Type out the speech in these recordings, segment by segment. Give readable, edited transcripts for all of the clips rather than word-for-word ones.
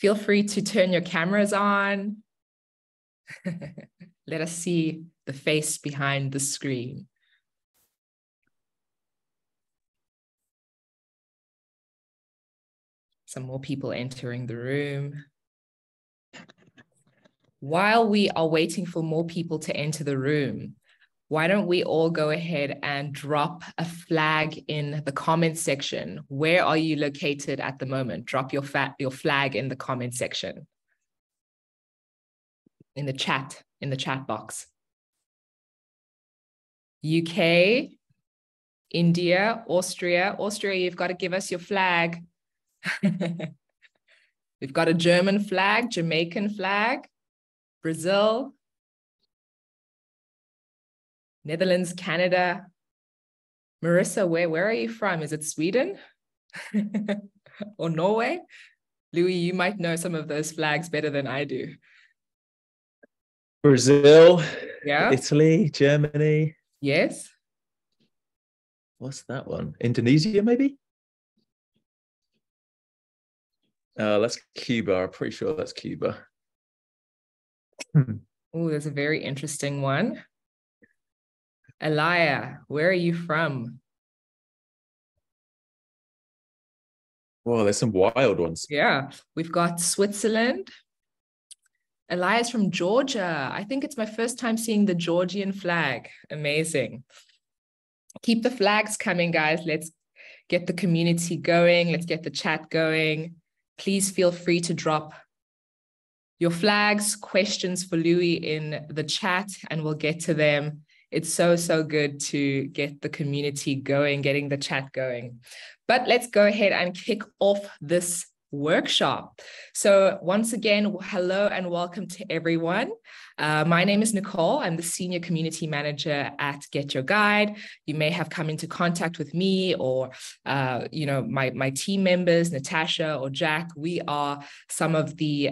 Feel free to turn your cameras on. Let us see the face behind the screen. Some more people entering the room. While we are waiting for more people to enter the room, why don't we all go ahead and drop a flag in the comments section? Where are you located at the moment? Drop your flag in the comment section. In the chat box. UK, India, Austria. Austria, you've got to give us your flag. We've got a German flag, Jamaican flag, Brazil, Netherlands, Canada. Marissa, where are you from? Is it Sweden or Norway? Louis, you might know some of those flags better than I do. Brazil, yeah. Italy, Germany. Yes. What's that one? Indonesia, maybe? That's Cuba. I'm pretty sure that's Cuba. Oh, there's a very interesting one. Elia, where are you from? Well, there's some wild ones. Yeah, we've got Switzerland. Elia's from Georgia. I think it's my first time seeing the Georgian flag. Amazing. Keep the flags coming, guys. Let's get the community going. Let's get the chat going. Please feel free to drop your flags, questions for Louis in the chat, and we'll get to them. It's so good to get the community going, getting the chat going. But let's go ahead and kick off this workshop. So once again, hello and welcome to everyone. My name is Nicole. I'm the Senior Community Manager at Get Your Guide. You may have come into contact with me or my team members, Natasha or Jack. We are some of the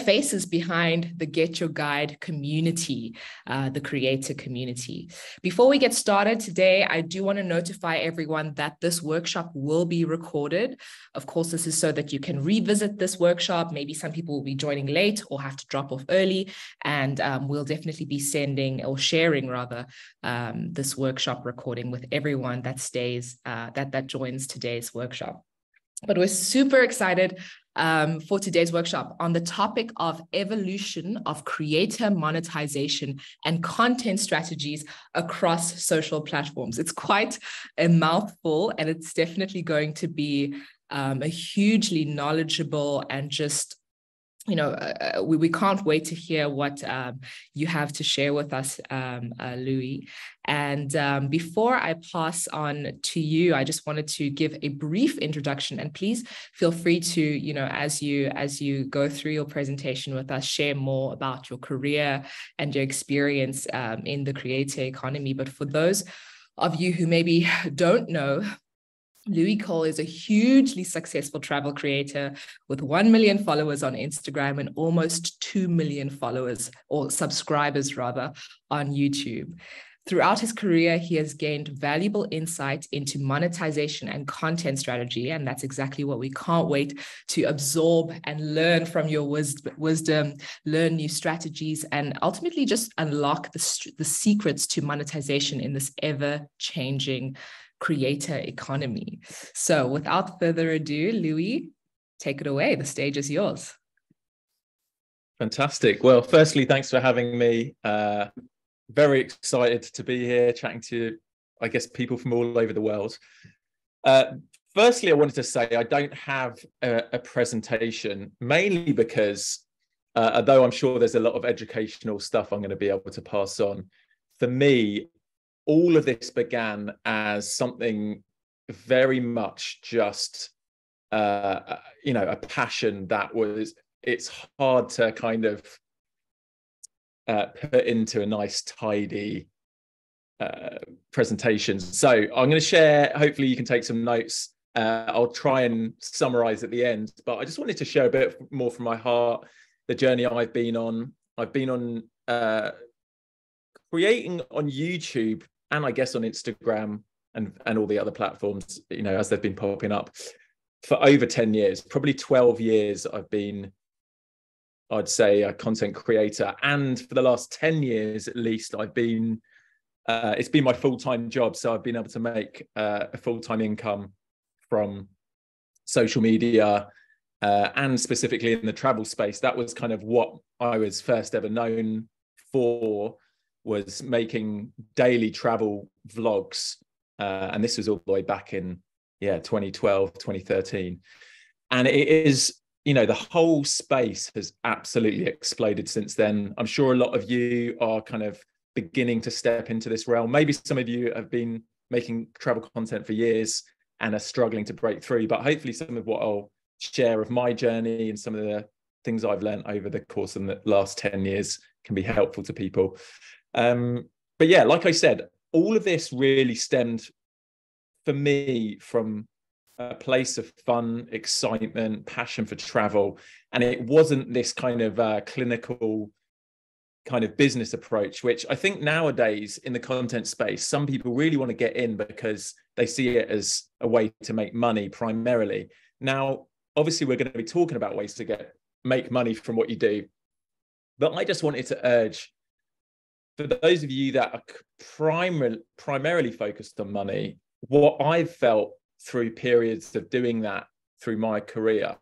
faces behind the Get Your Guide community, the creator community. Before we get started today, I do want to notify everyone that this workshop will be recorded. Of course, this is so that you can revisit this workshop. Maybe some people will be joining late or have to drop off early, and we'll definitely be sending or sharing rather this workshop recording with everyone that stays, that joins today's workshop. But we're super excited for today's workshop on the topic of evolution of creator monetization and content strategies across social platforms. It's quite a mouthful, and it's definitely going to be a hugely knowledgeable and just we can't wait to hear what you have to share with us, Louis. And before I pass on to you, I just wanted to give a brief introduction, and please feel free to, as you go through your presentation with us, share more about your career and your experience in the creator economy. But for those of you who maybe don't know, Louis Cole is a hugely successful travel creator with 1 million followers on Instagram and almost 2 million followers, or subscribers rather, on YouTube. Throughout his career, he has gained valuable insight into monetization and content strategy, and that's exactly what we can't wait to absorb and learn from your wisdom, learn new strategies, and ultimately just unlock the secrets to monetization in this ever-changing creator economy. So without further ado, Louis, take it away. The stage is yours. Fantastic. Well, firstly, thanks for having me. Very excited to be here chatting to, I guess, people from all over the world. Firstly, I wanted to say I don't have a presentation, mainly because although I'm sure there's a lot of educational stuff I'm going to be able to pass on, for me, all of this began as something very much just, a passion that it's hard to kind of put into a nice, tidy presentation. So I'm going to share, hopefully you can take some notes. I'll try and summarize at the end, but I just wanted to share a bit more from my heart, the journey I've been on. I've been on creating on YouTube, and I guess on Instagram and all the other platforms, as they've been popping up, for over 10 years, probably 12 years, I've been, I'd say, a content creator. And for the last 10 years, at least, I've been, it's been my full-time job. So I've been able to make a full-time income from social media, and specifically in the travel space. That was kind of what I was first ever known for, was making daily travel vlogs. And this was all the way back in 2012, 2013. And it is, you know, the whole space has absolutely exploded since then. I'm sure a lot of you are kind of beginning to step into this realm. Maybe some of you have been making travel content for years and are struggling to break through, but hopefully some of what I'll share of my journey and some of the things I've learned over the course of the last 10 years can be helpful to people. But yeah, like I said, all of this really stemmed for me from a place of fun, excitement, passion for travel. And it wasn't this kind of clinical kind of business approach, which I think nowadays in the content space, some people really want to get in because they see it as a way to make money primarily. Now, obviously, we're going to be talking about ways to make money from what you do. But I just wanted to urge, for those of you that are primarily focused on money, what I've felt through periods of doing that through my career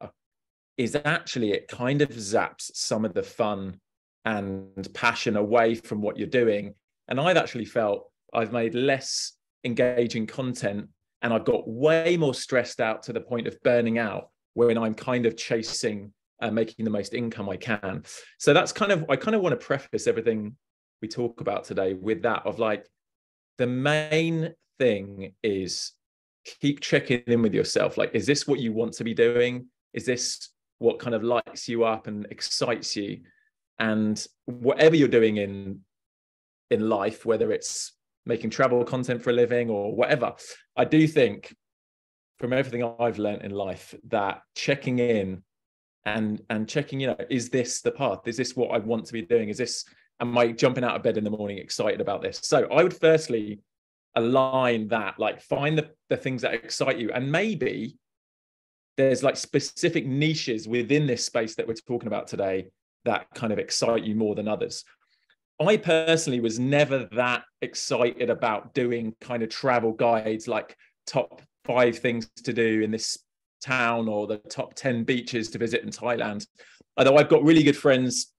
is actually it kind of zaps some of the fun and passion away from what you're doing. And I've actually felt I've made less engaging content, and I've got way more stressed out to the point of burning out when I'm kind of chasing making the most income I can. So that's I kind of want to preface everything we talk about today with that, of like, the main thing is keep checking in with yourself. Like, is this what you want to be doing? Is this what kind of lights you up and excites you? And whatever you're doing in life, whether it's making travel content for a living or whatever, I do think from everything I've learned in life that checking in and checking, you know, is this the path? Is this what I want to be doing? Am I jumping out of bed in the morning excited about this? So I would firstly align that, like, find the things that excite you. And maybe there's like specific niches within this space that we're talking about today that kind of excite you more than others. I personally was never that excited about doing kind of travel guides, like top 5 things to do in this town or the top 10 beaches to visit in Thailand. Although I've got really good friends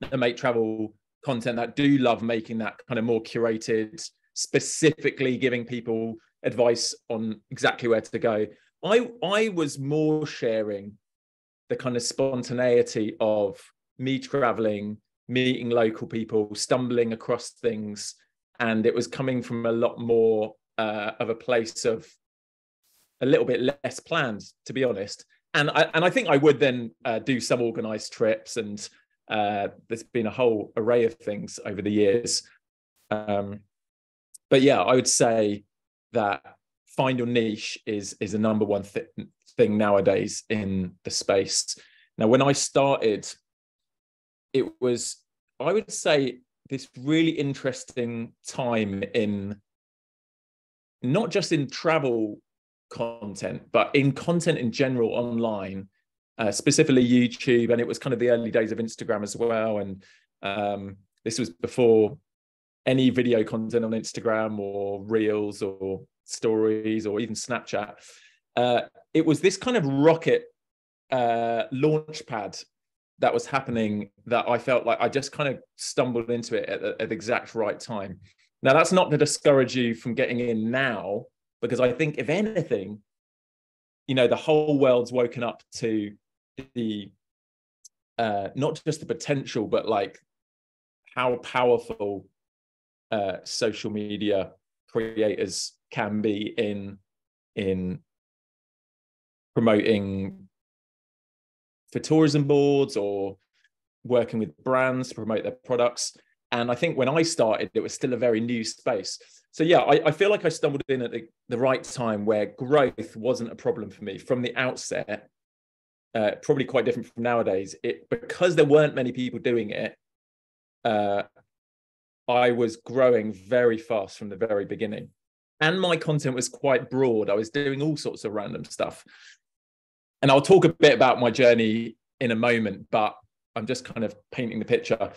that make travel content that do love making that kind of more curated, specifically giving people advice on exactly where to go. I was more sharing the kind of spontaneity of me traveling, meeting local people, stumbling across things. And it was coming from a lot more of a place of a little bit less planned, to be honest. And I think I would then do some organized trips, and there's been a whole array of things over the years. But yeah, I would say that find your niche is a number one thing nowadays in the space. Now, when I started, it was, I would say, this really interesting time in not just in travel content, but in content in general online, specifically YouTube. And it was kind of the early days of Instagram as well. And this was before any video content on Instagram or Reels or Stories or even Snapchat. It was this kind of rocket launch pad that was happening that I felt like I just kind of stumbled into it at the exact right time. Now, that's not to discourage you from getting in now, because I think, if anything, you know, the whole world's woken up to the not just the potential, but like how powerful social media creators can be in promoting for tourism boards or working with brands to promote their products. And I think when I started, it was still a very new space. So yeah, I feel like I stumbled in at the right time where growth wasn't a problem for me from the outset. Probably quite different from nowadays. Because there weren't many people doing it, I was growing very fast from the very beginning. And my content was quite broad. I was doing all sorts of random stuff. And I'll talk a bit about my journey in a moment, but I'm just kind of painting the picture.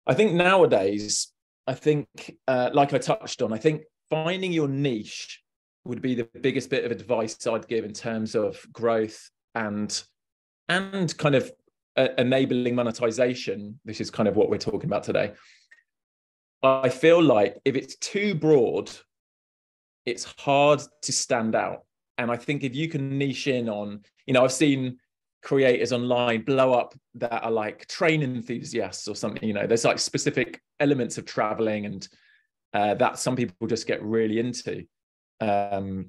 I think nowadays, like I touched on, I think finding your niche would be the biggest bit of advice I'd give in terms of growth and kind of enabling monetization. This is kind of what we're talking about today. I feel like if it's too broad, it's hard to stand out. And I think if you can niche in on, I've seen creators online blow up that are like train enthusiasts or something, there's like specific elements of traveling and that some people just get really into. There's,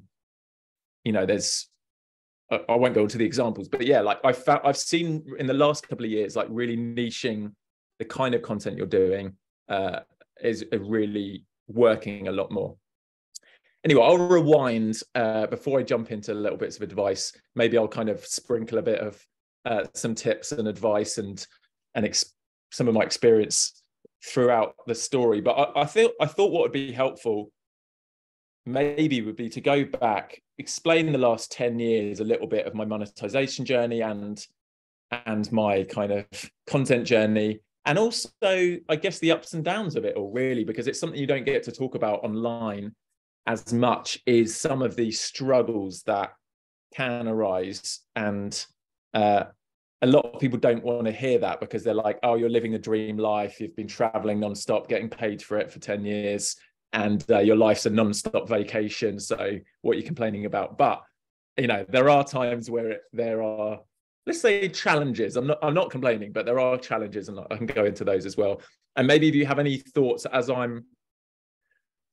I won't go into the examples, but yeah, like I've seen in the last couple of years, like really niching the kind of content you're doing is really working a lot more. Anyway, I'll rewind before I jump into little bits of advice. Maybe I'll kind of sprinkle a bit of some tips and advice and some of my experience throughout the story. But I thought what would be helpful maybe would be to go back, explain the last 10 years, a little bit of my monetization journey and my kind of content journey. And also, I guess, the ups and downs of it all, really, because it's something you don't get to talk about online as much, is some of the struggles that can arise. And a lot of people don't want to hear that because they're like, oh, you're living a dream life. You've been traveling nonstop, getting paid for it for 10 years. And your life's a nonstop vacation. So what are you complaining about? But, there are times where there are, let's say, challenges. I'm not complaining, but there are challenges, and I can go into those as well. And maybe if you have any thoughts as I'm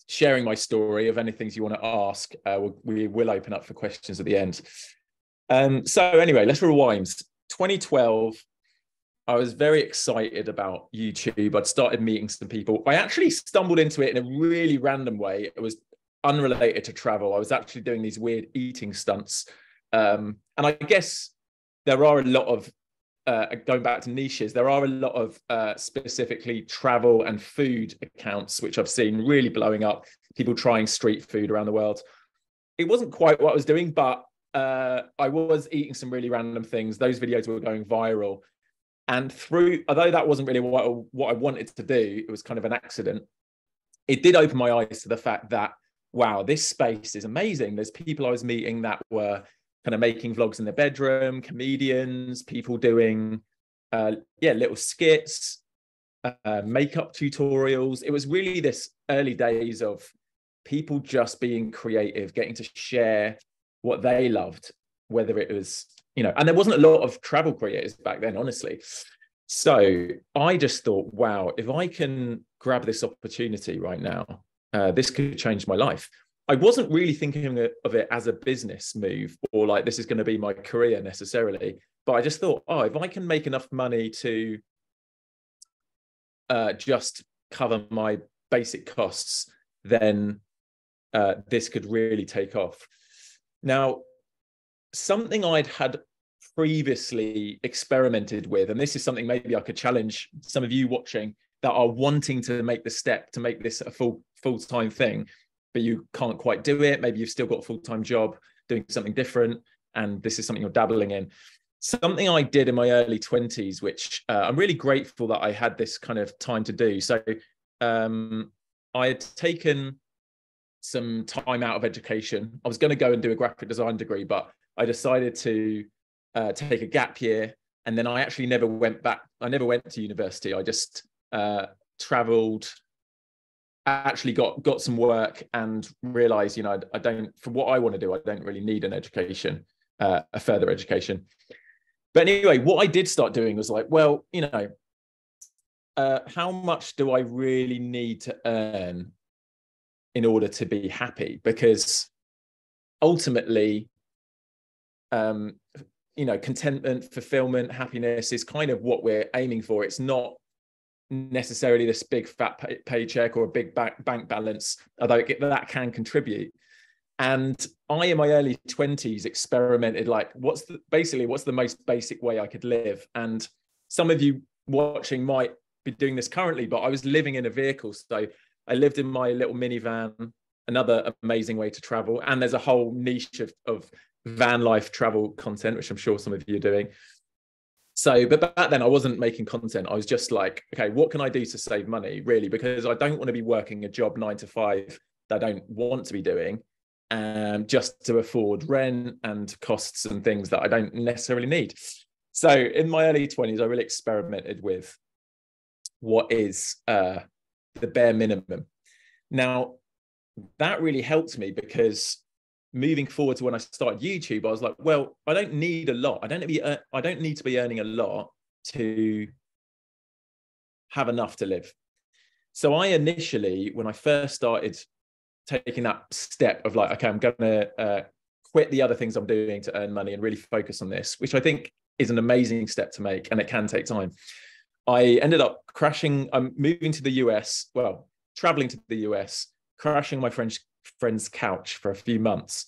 sharing my story, of any things you want to ask, we will open up for questions at the end. So anyway, let's rewind. 2012, I was very excited about YouTube. I'd started meeting some people. I actually stumbled into it in a really random way. It was unrelated to travel. I was actually doing these weird eating stunts. And I guess there are a lot of, going back to niches, there are a lot of specifically travel and food accounts, which I've seen really blowing up, people trying street food around the world. It wasn't quite what I was doing, but I was eating some really random things. Those videos were going viral. And although that wasn't really what I wanted to do, it was kind of an accident. It did open my eyes to the fact that, wow, this space is amazing. There's people I was meeting that were kind of making vlogs in their bedroom, comedians, people doing, little skits, makeup tutorials. It was really this early days of people just being creative, getting to share what they loved, whether it was, and there wasn't a lot of travel creators back then, honestly. So I just thought, wow, if I can grab this opportunity right now, this could change my life. I wasn't really thinking of it as a business move or like this is going to be my career necessarily, but I just thought, oh, if I can make enough money to just cover my basic costs, then this could really take off. Now, something I'd had previously experimented with, and this is something maybe I could challenge some of you watching that are wanting to make the step to make this a full-time thing, but you can't quite do it. Maybe you've still got a full-time job doing something different, and this is something you're dabbling in. Something I did in my early 20s, which I'm really grateful that I had this kind of time to do. So I had taken some time out of education. I was going to go and do a graphic design degree, but I decided to take a gap year. And then I actually never went back. I never went to university. I just traveled, actually got some work and realized, I don't, for what I want to do, I don't really need an education, a further education. But anyway, what I did start doing was like, well, how much do I really need to earn in order to be happy? Because ultimately, contentment, fulfillment, happiness is kind of what we're aiming for. It's not necessarily this big fat paycheck or a big bank balance, although that can contribute. And I, in my early 20s, experimented like, what's the most basic way I could live? And some of you watching might be doing this currently, but I was living in a vehicle. So I lived in my little minivan, another amazing way to travel. And there's a whole niche of van life travel content, which I'm sure some of you are doing. So, but back then I wasn't making content. I was just like, okay, what can I do to save money, really? Because I don't want to be working a job 9 to 5 that I don't want to be doing, just to afford rent and costs and things that I don't necessarily need. So in my early 20s, I really experimented with what is the bare minimum. Now, that really helped me, because moving forward to when I started YouTube, I was like, well, I don't need a lot. I don't need to be earning a lot to have enough to live. So I initially, when I first started taking that step of like, okay, I'm going to quit the other things I'm doing to earn money and really focus on this, which I think is an amazing step to make, and it can take time. I ended up crashing. I'm moving to the US, well, traveling to the US, crashing my friend's couch for a few months,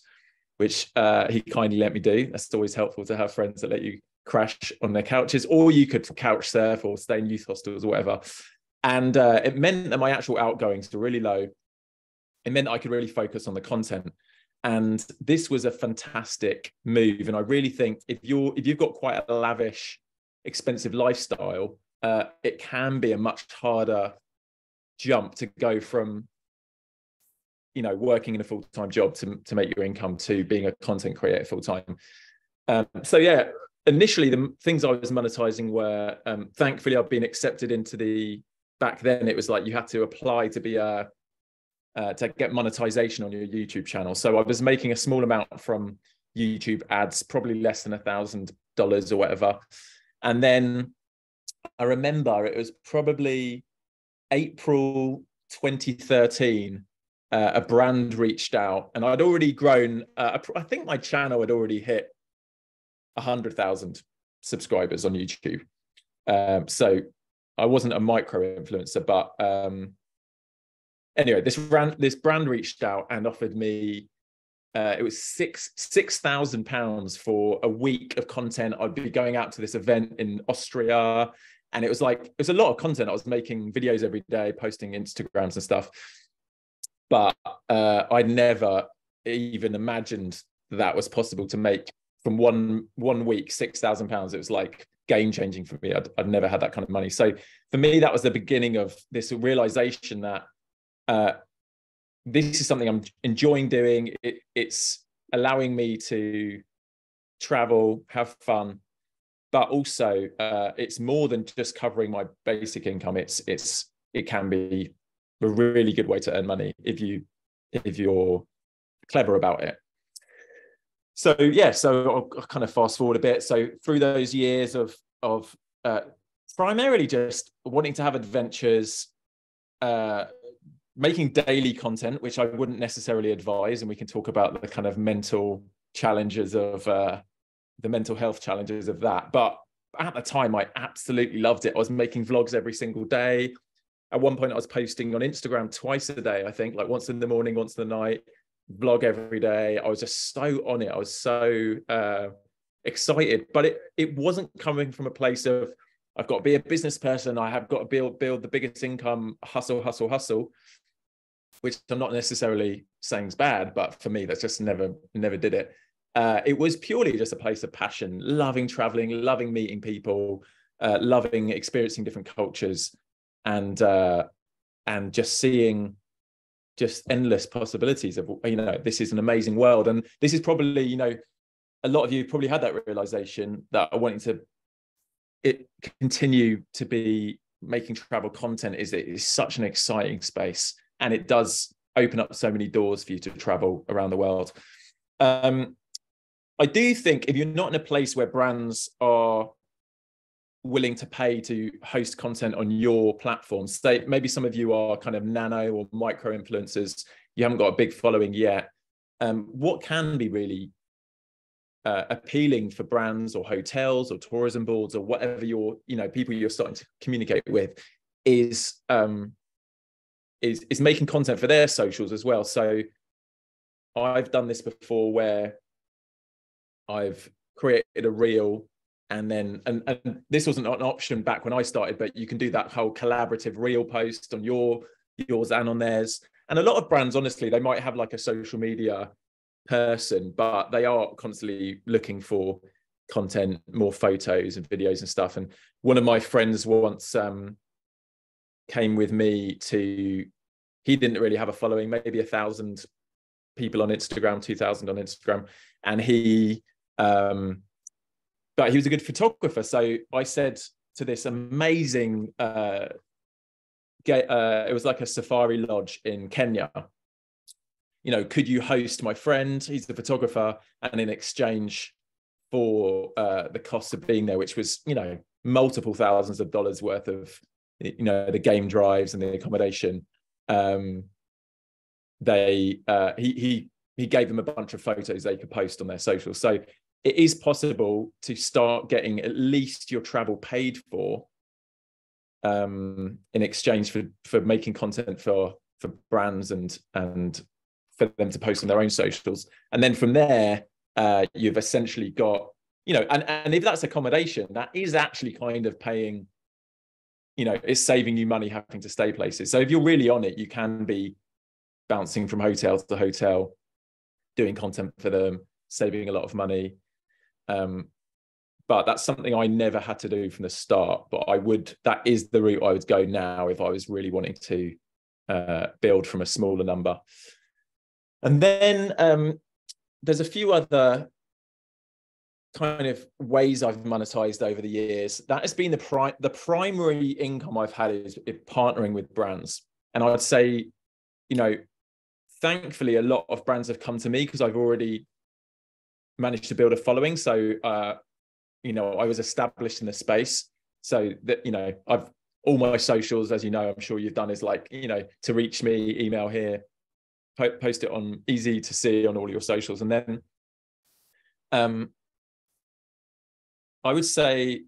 which he kindly let me do. That's always helpful to have friends that let you crash on their couches, or you could couch surf or stay in youth hostels or whatever. And it meant that my actual outgoings were really low. It meant I could really focus on the content. And this was a fantastic move. And I really think if you've got quite a lavish, expensive lifestyle, it can be a much harder jump to go from, you know, working in a full-time job to make your income to being a content creator full-time. So yeah, initially the things I was monetizing were, thankfully I've been accepted into back then it was like you had to apply to be to get monetization on your YouTube channel. So I was making a small amount from YouTube ads, probably less than $1,000 or whatever. And then I remember it was probably April 2013, a brand reached out, and I'd already grown. I think my channel had already hit 100,000 subscribers on YouTube. So I wasn't a micro influencer, but anyway, this brand reached out and offered me, it was £6,000 for a week of content. I'd be going out to this event in Austria, and it was a lot of content. I was making videos every day, posting Instagrams and stuff. But I'd never even imagined that was possible to make from one week £6,000. It was like game changing for me. I'd never had that kind of money. So for me, that was the beginning of this realization that this is something I'm enjoying doing. It's allowing me to travel, have fun, but also it's more than just covering my basic income. It can be a really good way to earn money if you're clever about it. So yeah, so I'll kind of fast forward a bit. So through those years of primarily just wanting to have adventures, making daily content, which I wouldn't necessarily advise, and we can talk about the kind of mental challenges of the mental health challenges of that. But at the time, I absolutely loved it. I was making vlogs every single day. At one point, I was posting on Instagram twice a day, I think, like once in the morning, once in the night, vlog every day. I was just so on it. I was so excited, but it wasn't coming from a place of, I've got to be a business person. I have got to build the biggest income, hustle, which I'm not necessarily saying is bad, but for me, that's just never did it. It was purely just a place of passion, loving traveling, loving meeting people, loving experiencing different cultures, and just seeing just endless possibilities of, you know, this is an amazing world. And this is probably, you know, a lot of you probably had that realization that I wanted to continue to be making travel content is such an exciting space, and it does open up so many doors for you to travel around the world. I do think if you're not in a place where brands are willing to pay to host content on your platform, say maybe some of you are kind of nano or micro influencers, you haven't got a big following yet, what can be really appealing for brands or hotels or tourism boards or whatever people you're starting to communicate with is making content for their socials as well. So I've done this before where I've created a reel, and then and this wasn't an option back when I started, but you can do that whole collaborative reel post on yours and on theirs. And a lot of brands, honestly, they might have like a social media person, but they are constantly looking for content, more photos and videos and stuff. And one of my friends once came with me to, he didn't really have a following, maybe 1,000 people on Instagram, 2,000 on Instagram. And but he was a good photographer. So I said to this amazing, it was like a safari lodge in Kenya, you know, could you host my friend? He's the photographer. And in exchange for the cost of being there, which was, you know, multiple thousands of dollars worth of, you know, the game drives and the accommodation, he gave them a bunch of photos they could post on their socials. So it is possible to start getting at least your travel paid for in exchange for making content for brands and for them to post on their own socials. And then from there, you've essentially got, you know, and if that's accommodation, that is actually kind of paying, you know, it's saving you money having to stay places. So if you're really on it, you can be bouncing from hotel to hotel, doing content for them, saving a lot of money. But that's something I never had to do from the start, but that is the route I would go now if I was really wanting to build from a smaller number. And then there's a few other kind of ways I've monetized over the years. That has been the primary income I've had is partnering with brands. And I'd say, you know, thankfully, a lot of brands have come to me because I've already managed to build a following. So, you know, I was established in the space. So that, you know, all my socials, as you know, I'm sure you've done, is like, you know, to reach me, email here, post it on, easy to see on all your socials. And then I would say,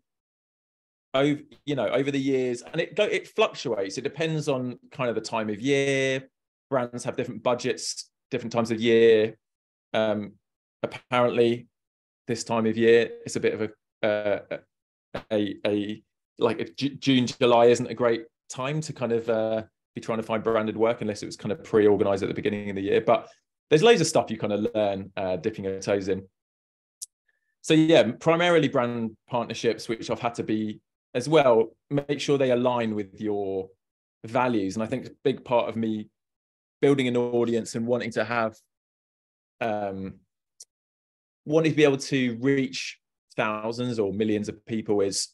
over the years, and it fluctuates. It depends on kind of the time of year. Brands have different budgets, different times of year. Apparently, this time of year, it's a bit of June, July isn't a great time to kind of be trying to find branded work unless it was kind of pre-organized at the beginning of the year. But there's loads of stuff you kind of learn dipping your toes in. So yeah, primarily brand partnerships, which I've had to be as well, make sure they align with your values. And I think a big part of me building an audience and wanting to have, wanting to be able to reach thousands or millions of people is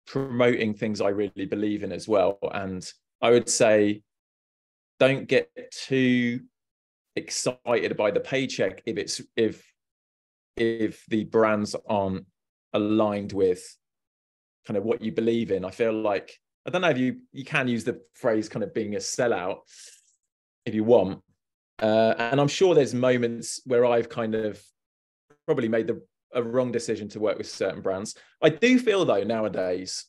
promoting things I really believe in as well. And I would say, don't get too excited by the paycheck if the brands aren't aligned with kind of what you believe in. I feel like, I don't know if you can use the phrase kind of being a sellout if you want. And I'm sure there's moments where I've kind of probably made a wrong decision to work with certain brands. I do feel though nowadays,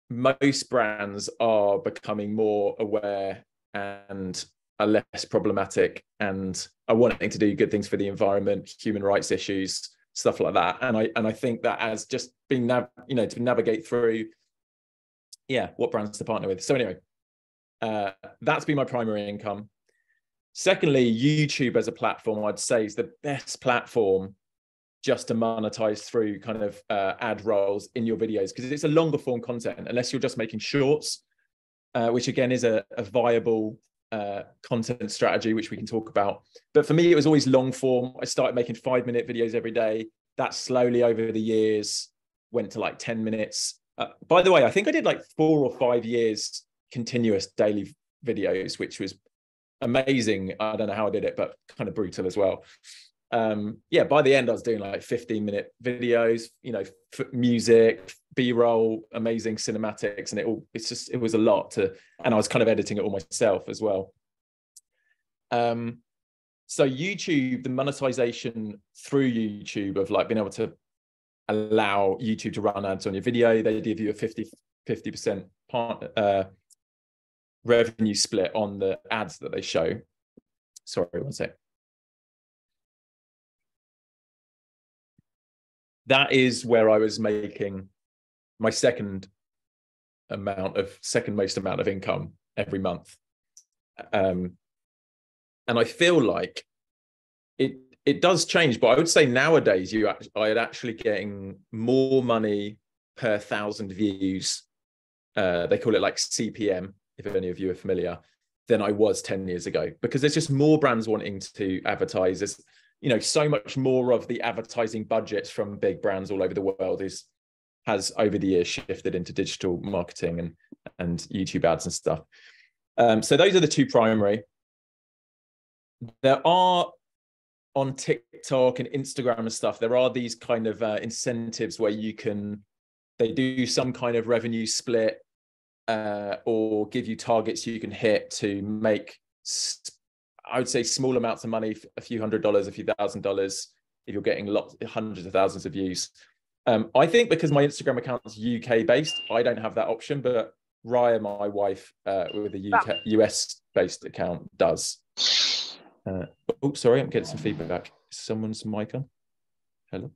most brands are becoming more aware and are less problematic and are wanting to do good things for the environment, human rights issues, stuff like that. And I think that as just being to navigate through, what brands to partner with. So anyway, that's been my primary income. Secondly, YouTube as a platform, I'd say, is the best platform just to monetize through kind of ad roles in your videos, because it's a longer form content, unless you're just making shorts, which again is a viable content strategy, which we can talk about. But for me, it was always long form. I started making 5-minute videos every day. That slowly over the years went to like 10 minutes. By the way, I think I did like 4 or 5 years continuous daily videos, which was amazing. I don't know how I did it, but kind of brutal as well. By the end, I was doing like 15-minute videos, music, B-roll, amazing cinematics, and it was a lot and I was kind of editing it all myself as well. So YouTube, the monetization through YouTube of like being able to allow YouTube to run ads on your video, they give you a 50% revenue split on the ads that they show. Sorry, one sec. That is where I was making my second most amount of income every month. And I feel like it does change, but I would say nowadays I'd actually getting more money per 1,000 views. They call it like CPM, if any of you are familiar, than I was 10 years ago, because there's just more brands wanting to advertise. There's, you know, so much more of the advertising budgets from big brands all over the world has over the years shifted into digital marketing and YouTube ads and stuff. So those are the two primary. There are, on TikTok and Instagram and stuff, there are these kind of incentives where they do some kind of revenue split or give you targets you can hit to make, I would say, small amounts of money, a few $100s, a few $1,000s, if you're getting hundreds of thousands of views. I think because my Instagram account is UK based, I don't have that option, but Raya, my wife, with a US based account, does. Oh, sorry, I'm getting some feedback. Is someone's mic on? Hello.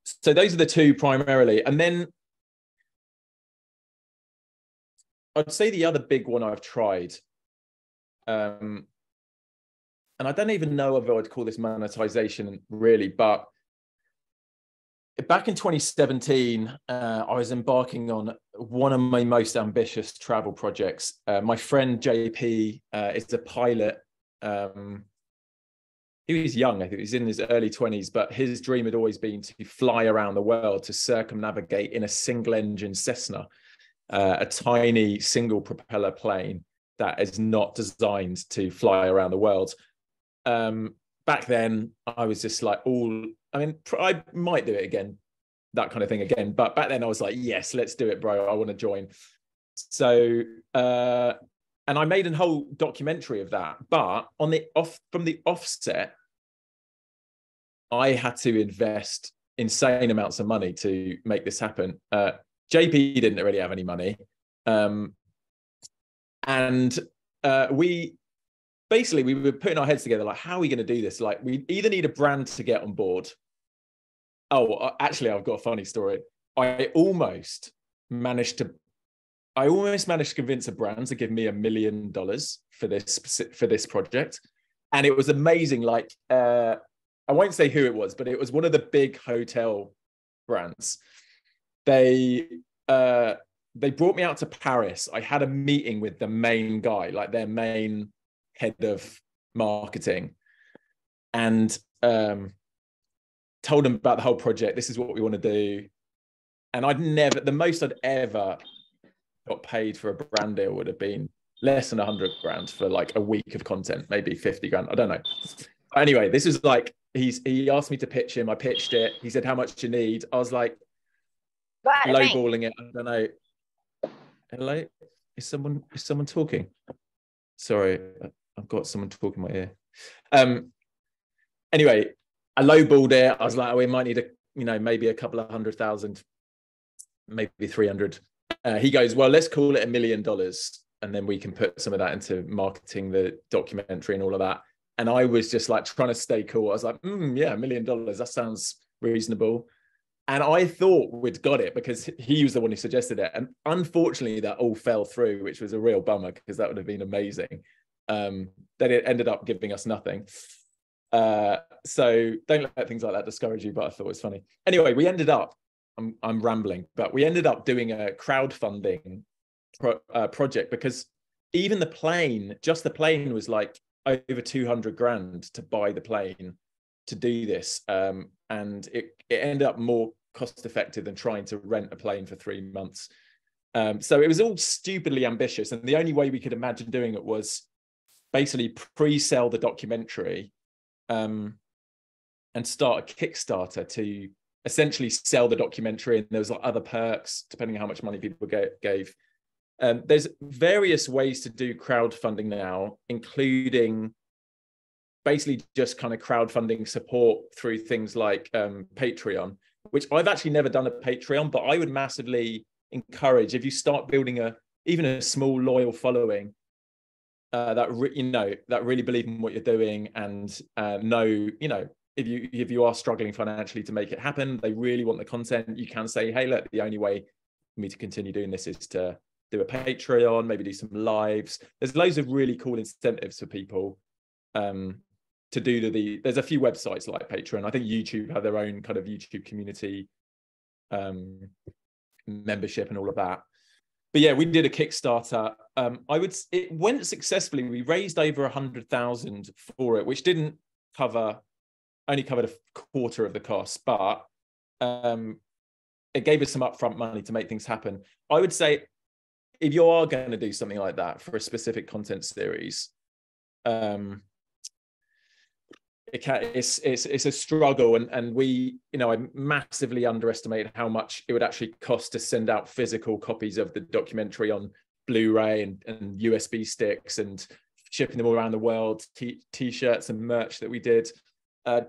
So those are the two primarily. And then I'd say the other big one I've tried, and I don't even know if I would call this monetization really, but back in 2017, I was embarking on one of my most ambitious travel projects. My friend JP is a pilot. He was young, I think he was in his early 20s, but his dream had always been to fly around the world, to circumnavigate in a single engine Cessna, a tiny single propeller plane that is not designed to fly around the world. Back then, I was just like I might do it again, that kind of thing again. But back then I was like, yes, let's do it, bro. I want to join. So, and I made a whole documentary of that. But from the offset, I had to invest insane amounts of money to make this happen. JP didn't really have any money. And we were putting our heads together, like, how are we going to do this? Like, we either need a brand to get on board. Oh, actually, I've got a funny story. I almost managed to convince a brand to give me $1 million for this project. And it was amazing. Like, I won't say who it was, but it was one of the big hotel brands. They brought me out to Paris. I had a meeting with the main guy, like their main head of marketing, and told him about the whole project. This is what we want to do. And the most I'd ever got paid for a brand deal would have been less than 100 grand for like a week of content, maybe 50 grand. I don't know. Anyway, this is like, he asked me to pitch him. I pitched it. He said, how much do you need? I was like, lowballing it. I don't know. Hello? Is someone talking? Sorry, I've got someone talking in my ear. Anyway, I lowballed it. I was like, we might need maybe a couple of 100,000, maybe 300. He goes, well, let's call it $1 million. And then we can put some of that into marketing the documentary and all of that. And I was just like trying to stay cool. I was like, yeah, $1 million. That sounds reasonable. And I thought we'd got it because he was the one who suggested it. And unfortunately, that all fell through, which was a real bummer because that would have been amazing. Then it ended up giving us nothing. So don't let things like that discourage you, but I thought it was funny. Anyway, we ended up, I'm rambling, but we ended up doing a crowdfunding project because even the plane was like over 200 grand to buy the plane to do this. And it ended up more cost effective than trying to rent a plane for 3 months. So it was all stupidly ambitious. And the only way we could imagine doing it was basically pre-sell the documentary and start a Kickstarter to essentially sell the documentary. And there was like other perks depending on how much money people gave. There's various ways to do crowdfunding now, including basically just kind of crowdfunding support through things like Patreon, which I've actually never done a Patreon, but I would massively encourage, if you start building even a small loyal following that really believe in what you're doing and if you are struggling financially to make it happen, they really want the content, you can say, hey, look, the only way for me to continue doing this is to do a Patreon, maybe do some lives. There's loads of really cool incentives for people to do there's a few websites like Patreon. I think YouTube have their own kind of YouTube community membership and all of that. But yeah, we did a Kickstarter. It went successfully. We raised over 100,000 for it, which didn't only covered a quarter of the cost, but it gave us some upfront money to make things happen. I would say if you are going to do something like that for a specific content series, it's a struggle, and we, I massively underestimated how much it would actually cost to send out physical copies of the documentary on Blu-ray and USB sticks and shipping them all around the world, t-shirts and merch that we did.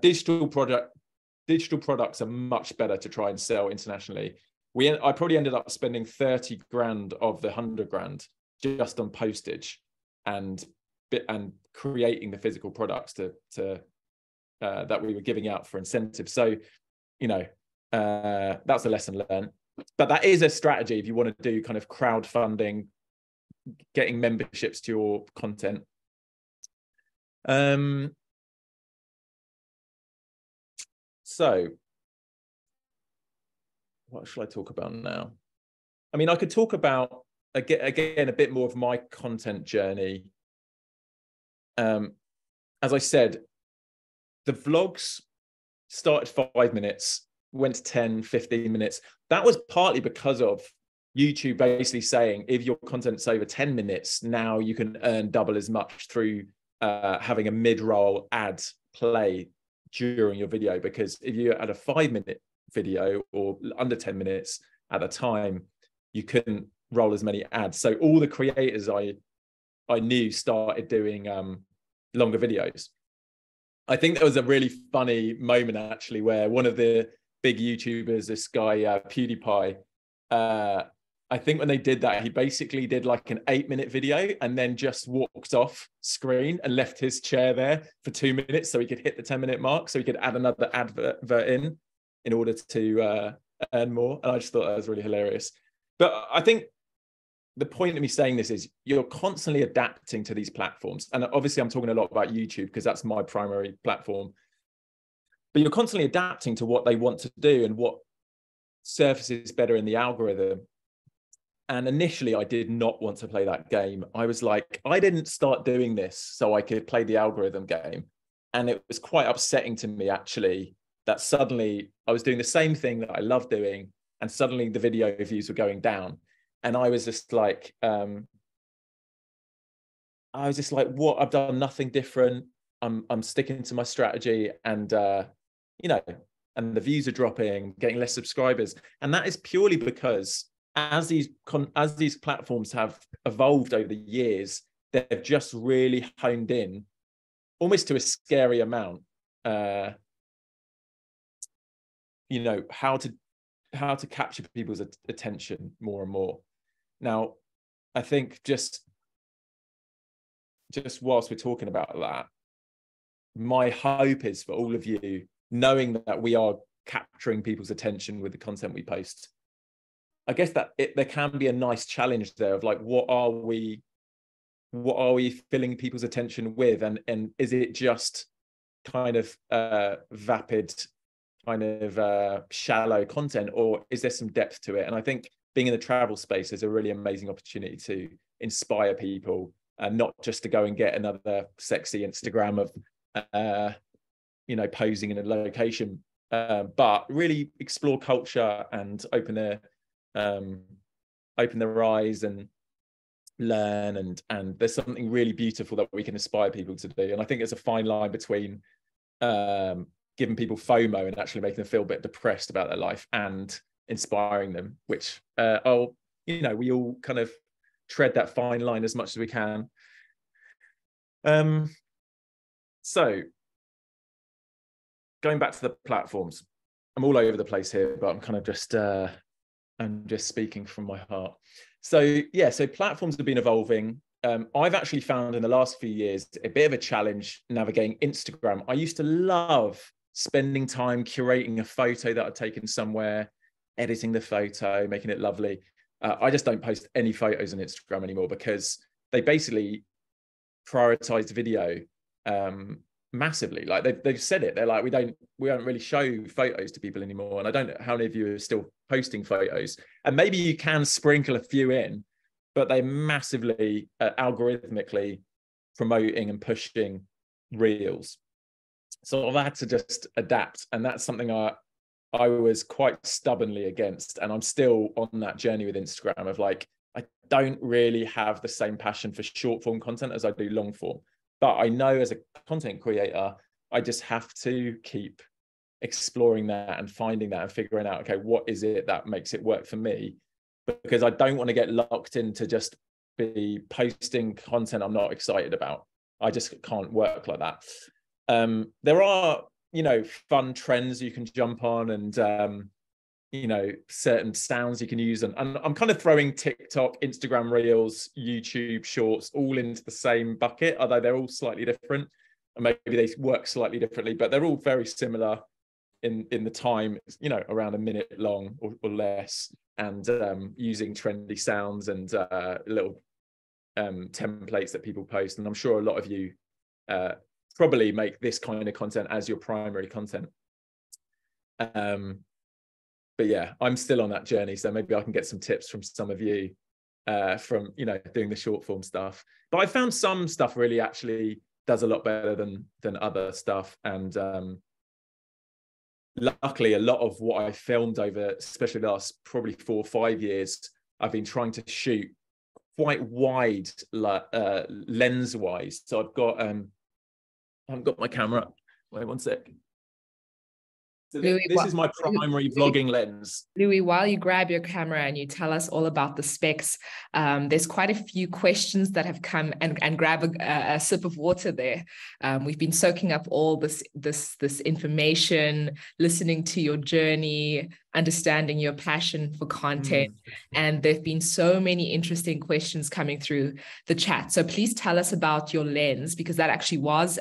Digital products are much better to try and sell internationally. I probably ended up spending 30 grand of the 100 grand just on postage and creating the physical products that we were giving out for incentives. So, that's a lesson learned. But that is a strategy if you want to do kind of crowdfunding, getting memberships to your content. So what should I talk about now? I mean, I could talk about, again, a bit more of my content journey. As I said, the vlogs started 5 minutes, went to 10, 15 minutes. That was partly because of YouTube basically saying, if your content's over 10 minutes, now you can earn double as much through having a mid-roll ad play during your video. Because if you had a 5-minute video or under 10 minutes at the time, you couldn't roll as many ads. So all the creators I knew started doing longer videos. I think there was a really funny moment actually where one of the big YouTubers, this guy PewDiePie, I think when they did that, he basically did like an 8-minute video and then just walked off screen and left his chair there for 2 minutes so he could hit the 10-minute mark, so he could add another advert in order to earn more. And I just thought that was really hilarious. But I think the point of me saying this is you're constantly adapting to these platforms. And obviously I'm talking a lot about YouTube because that's my primary platform. But you're constantly adapting to what they want to do and what surfaces better in the algorithm. And initially I did not want to play that game. I was like, I didn't start doing this so I could play the algorithm game. And it was quite upsetting to me actually that suddenly I was doing the same thing that I love doing and suddenly the video views were going down. And I was just like, what? I've done nothing different. I'm sticking to my strategy, and and the views are dropping, getting less subscribers, and that is purely because as these platforms have evolved over the years, they've just really honed in, almost to a scary amount, how to capture people's attention more and more. Now, I think just whilst we're talking about that, my hope is for all of you, knowing that we are capturing people's attention with the content we post. I guess that there can be a nice challenge there of like, what are we filling people's attention with, and is it just kind of vapid, kind of shallow content, or is there some depth to it? And I think being in the travel space is a really amazing opportunity to inspire people, and not just to go and get another sexy Instagram of posing in a location, but really explore culture and open their eyes and learn, and there's something really beautiful that we can inspire people to do. And I think there's a fine line between giving people FOMO and actually making them feel a bit depressed about their life and inspiring them, which we all kind of tread that fine line as much as we can. So going back to the platforms, I'm all over the place here, but I'm kind of just speaking from my heart. So platforms have been evolving. I've actually found in the last few years a bit of a challenge navigating Instagram. I used to love spending time curating a photo that I'd taken somewhere, editing the photo, making it lovely. I just don't post any photos on Instagram anymore because they basically prioritized video massively. Like they've said it. They're like, we don't really show photos to people anymore. And I don't know how many of you are still posting photos. And maybe you can sprinkle a few in, but they massively algorithmically promoting and pushing reels. So I've had to just adapt, and that's something I was quite stubbornly against, and I'm still on that journey with Instagram of like, I don't really have the same passion for short form content as I do long form. But I know as a content creator, I just have to keep exploring that and finding that and figuring out, okay, what is it that makes it work for me? Because I don't want to get locked into just be posting content I'm not excited about. I just can't work like that. There are, fun trends you can jump on, and certain sounds you can use, and I'm kind of throwing TikTok, Instagram Reels, YouTube Shorts all into the same bucket, although they're all slightly different, and maybe they work slightly differently, but they're all very similar in the time, around a minute long or less, and using trendy sounds and little templates that people post. And I'm sure a lot of you probably make this kind of content as your primary content. But yeah, I'm still on that journey, so maybe I can get some tips from some of you from doing the short form stuff. But I found some stuff really actually does a lot better than other stuff, and luckily a lot of what I filmed over, especially the last probably 4 or 5 years, I've been trying to shoot quite wide lens wise. So I've got my camera. Wait one sec. So Louis, this is my primary vlogging lens. Louis, while you grab your camera and you tell us all about the specs, there's quite a few questions that have come, and grab a sip of water there. We've been soaking up all this information, listening to your journey, understanding your passion for content. And there've been so many interesting questions coming through the chat. So please tell us about your lens, because that actually was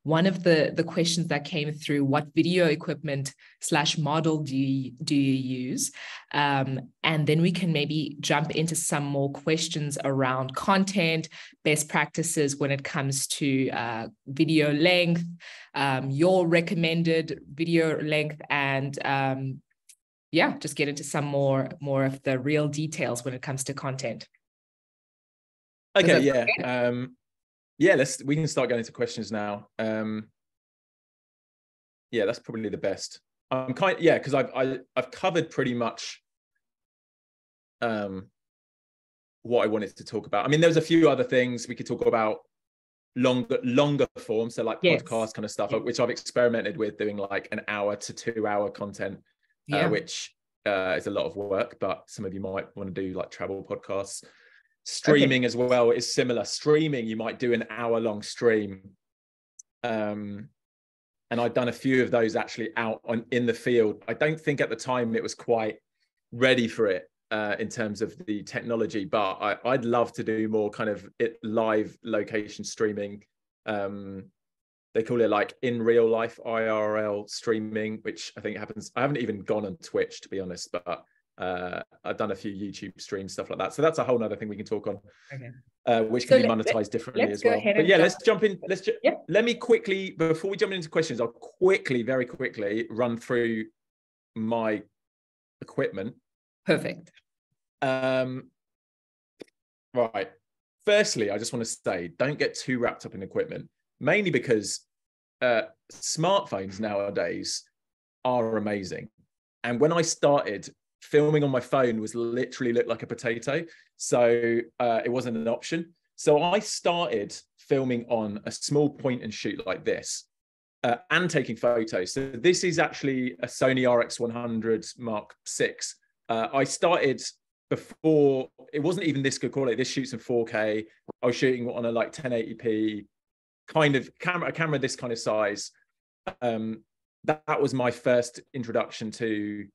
one of the questions that came through. What video equipment / model do you use? And then we can maybe jump into some more questions around content, best practices when it comes to video length, your recommended video length, and just get into some more of the real details when it comes to content. Okay, yeah. Yeah, we can start going into questions now. Yeah, that's probably the best. Because I've covered pretty much what I wanted to talk about. I mean, there's a few other things we could talk about, longer form, so like podcast kind of stuff, which I've experimented with doing like an hour to 2 hour content, which is a lot of work, but some of you might want to do like travel podcasts. Streaming as well is similar. Streaming, you might do an hour-long stream. And I've done a few of those actually out in the field. I don't think at the time it was quite ready for it in terms of the technology, but I'd love to do more kind of live location streaming. They call it like in real life IRL streaming, which I think happens. I haven't even gone on Twitch, to be honest, but I've done a few YouTube streams, stuff like that. So that's a whole nother thing we can talk on, which can be monetized differently as well. But yeah, let's jump in. Let me quickly, before we jump into questions, I'll very quickly run through my equipment. Perfect. Right. Firstly, I just want to say, don't get too wrapped up in equipment, mainly because smartphones nowadays are amazing. And when I started, filming on my phone literally looked like a potato. So it wasn't an option. So I started filming on a small point and shoot like this and taking photos. So this is actually a Sony RX100 Mark VI. I started before, it wasn't even this good quality. This shoots in 4K. I was shooting on a like 1080p kind of camera this kind of size. That was my first introduction to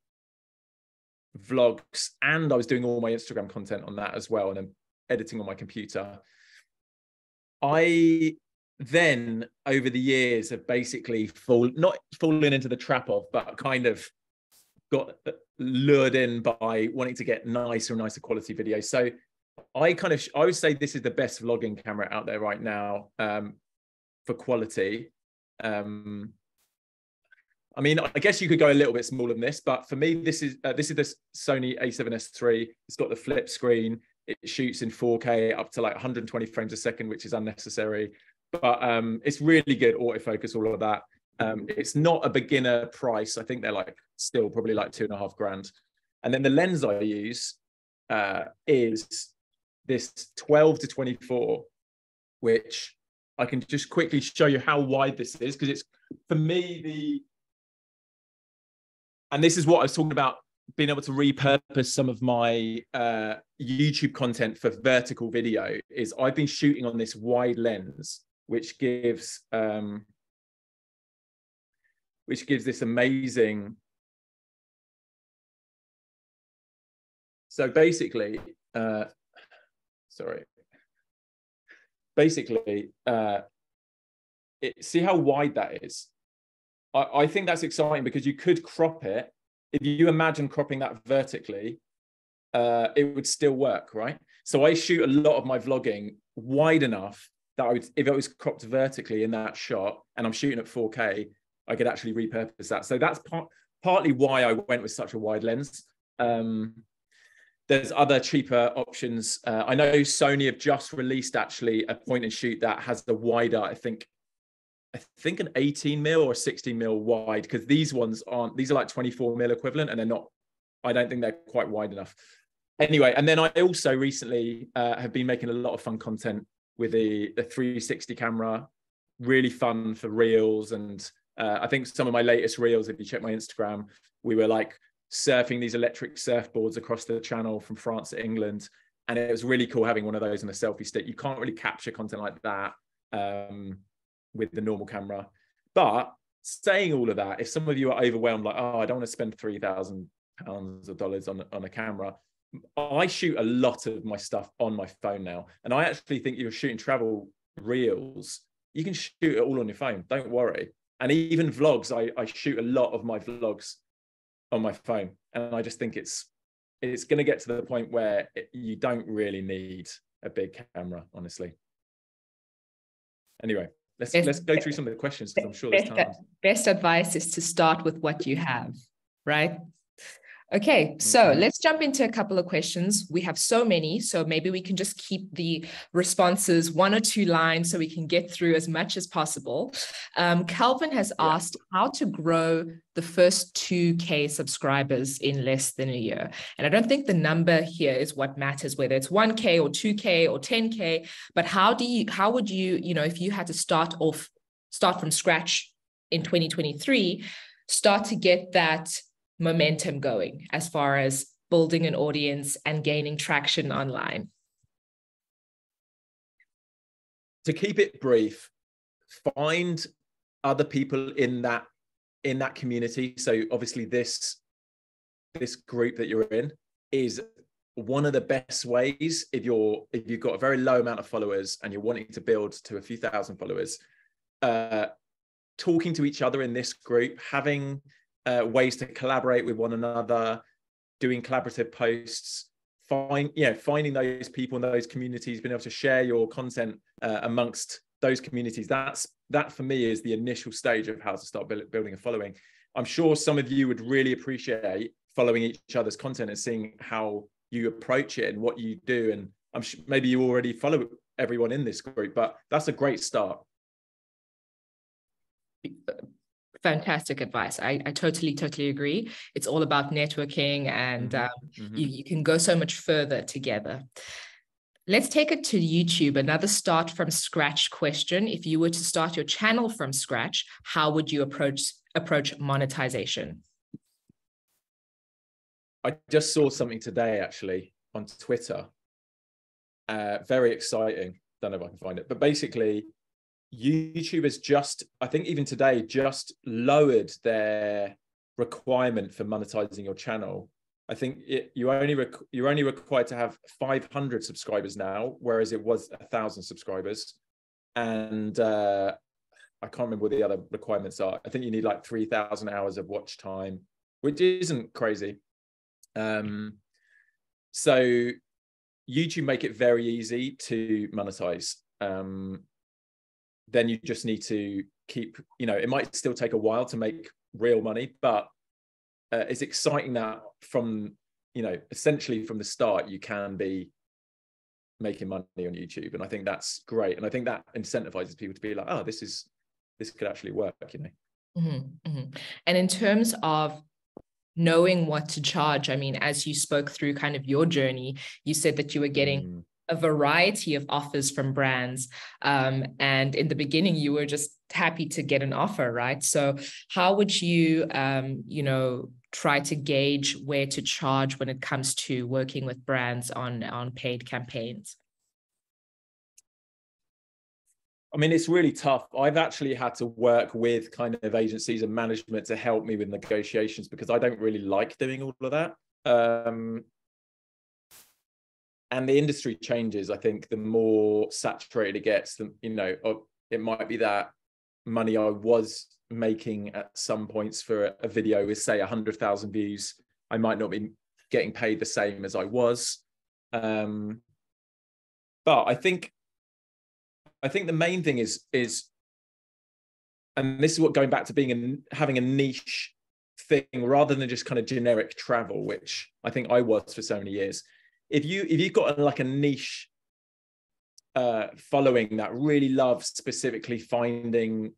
vlogs, and I was doing all my Instagram content on that as well, and then editing on my computer. I then over the years have basically not fallen into the trap of, but kind of got lured in by wanting to get nicer and nicer quality videos. So I would say this is the best vlogging camera out there right now, for quality. I mean, I guess you could go a little bit smaller than this, but for me, this is the Sony A7S III. It's got the flip screen. It shoots in 4K up to like 120 frames a second, which is unnecessary. But it's really good autofocus, all of that. It's not a beginner price. I think they're like still probably like $2.5 grand. And then the lens I use is this 12-24, which I can just quickly show you how wide this is, because it's, for me, and this is what I was talking about, being able to repurpose some of my YouTube content for vertical video, is I've been shooting on this wide lens, which gives this amazing. So basically, see how wide that is. I think that's exciting because you could crop it. If you imagine cropping that vertically, it would still work, right? So I shoot a lot of my vlogging wide enough that if it was cropped vertically in that shot and I'm shooting at 4K, I could actually repurpose that. So that's partly why I went with such a wide lens. There's other cheaper options. I know Sony have just released actually a point and shoot that has the wider, I think an 18mm or a 16mm wide, because these ones aren't, these are like 24mm equivalent, and they're not, I don't think they're quite wide enough. Anyway, and then I also recently have been making a lot of fun content with the 360 camera, really fun for reels. And I think some of my latest reels, if you check my Instagram, we were like surfing these electric surfboards across the channel from France to England. And it was really cool having one of those on a selfie stick. You can't really capture content like that with the normal camera. But saying all of that, if some of you are overwhelmed, like, oh, I don't want to spend £3,000 or dollars on a camera, I shoot a lot of my stuff on my phone now. And I actually think you're shooting travel reels, you can shoot it all on your phone, don't worry. And even vlogs, I shoot a lot of my vlogs on my phone. And I just think it's going to get to the point where you don't really need a big camera, honestly. Anyway, let's go through some of the questions, because I'm sure there's tons. Best advice is to start with what you have, right? Okay, so let's jump into a couple of questions. We have so many, so maybe we can just keep the responses 1 or 2 lines so we can get through as much as possible. Calvin has asked how to grow the first 2K subscribers in less than a year. And I don't think the number here is what matters, whether it's 1K or 2K or 10K, but how would you, if you had to start from scratch in 2023, start to get that momentum going as far as building an audience and gaining traction online? To keep it brief, find other people in that community. So obviously this group that you're in is one of the best ways if you've got a very low amount of followers and you're wanting to build to a few thousand followers. Talking to each other in this group, having ways to collaborate with one another, doing collaborative posts, finding those people in those communities, being able to share your content amongst those communities. That for me is the initial stage of how to start building a following. I'm sure some of you would really appreciate following each other's content and seeing how you approach it and what you do. And I'm sure maybe you already follow everyone in this group, but that's a great start. Fantastic advice. I totally agree. It's all about networking, and you can go so much further together. Let's take it to YouTube. Another start from scratch question. If you were to start your channel from scratch, how would you approach monetization? I just saw something today actually on Twitter. Very exciting. Don't know if I can find it, but basically YouTube has I think even today, just lowered their requirement for monetizing your channel. I think you're only required to have 500 subscribers now, whereas it was 1,000 subscribers. And I can't remember what the other requirements are. I think you need like 3,000 hours of watch time which isn't crazy. So YouTube make it very easy to monetize. Then you just need to keep, it might still take a while to make real money, but it's exciting that from, essentially from the start, you can be making money on YouTube. And I think that's great. And I think that incentivizes people to be like, oh, this could actually work, And in terms of knowing what to charge, I mean, as you spoke through kind of your journey, you said that you were getting a variety of offers from brands. And in the beginning, you were just happy to get an offer, right? So how would you, try to gauge where to charge when it comes to working with brands on paid campaigns? I mean, it's really tough. I've actually had to work with kind of agencies and management to help me with negotiations because I don't really like doing all of that. And the industry changes. I think the more saturated it gets, it might be that money I was making at some points for a video with, say, 100,000 views, I might not be getting paid the same as I was. But I think the main thing is, and this is what going back to having a niche thing rather than just kind of generic travel, which I think I was for so many years. If you've got like a niche following that really loves specifically finding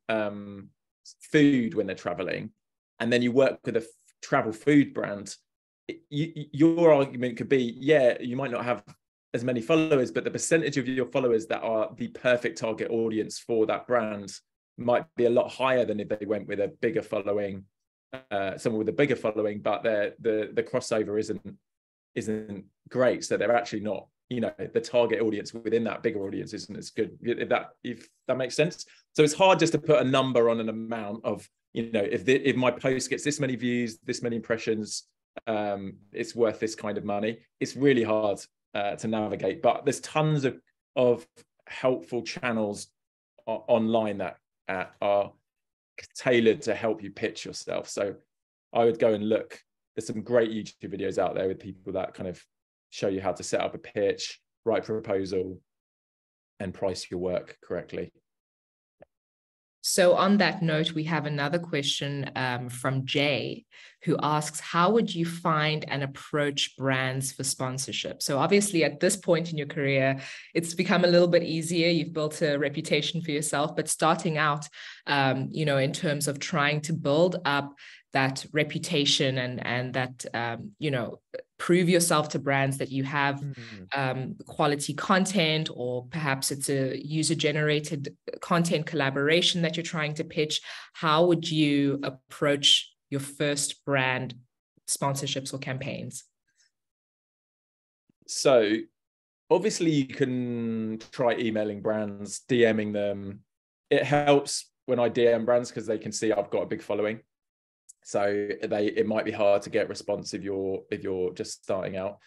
food when they're traveling, and then you work with a travel food brand, your argument could be, yeah, you might not have as many followers, but the percentage of your followers that are the perfect target audience for that brand might be a lot higher than if they went with a bigger following, someone with a bigger following, but the crossover isn't great. So they're actually not, the target audience within that bigger audience isn't as good, if that makes sense. So it's hard just to put a number on an amount of, if my post gets this many views, this many impressions, it's worth this kind of money. It's really hard to navigate, but there's tons of helpful channels online that are tailored to help you pitch yourself. So I would go and look. There's some great YouTube videos out there with people that kind of show you how to set up a pitch, write a proposal, and price your work correctly. So on that note, we have another question from Jay, who asks, how would you find and approach brands for sponsorship? So obviously at this point in your career, it's become a little bit easier. You've built a reputation for yourself, but starting out, in terms of trying to build up that reputation and that, prove yourself to brands that you have quality content, or perhaps it's a user-generated content collaboration that you're trying to pitch. How would you approach your first brand sponsorships or campaigns? So obviously you can try emailing brands, DMing them. It helps when I DM brands because they can see I've got a big following. So it might be hard to get response if you're just starting out.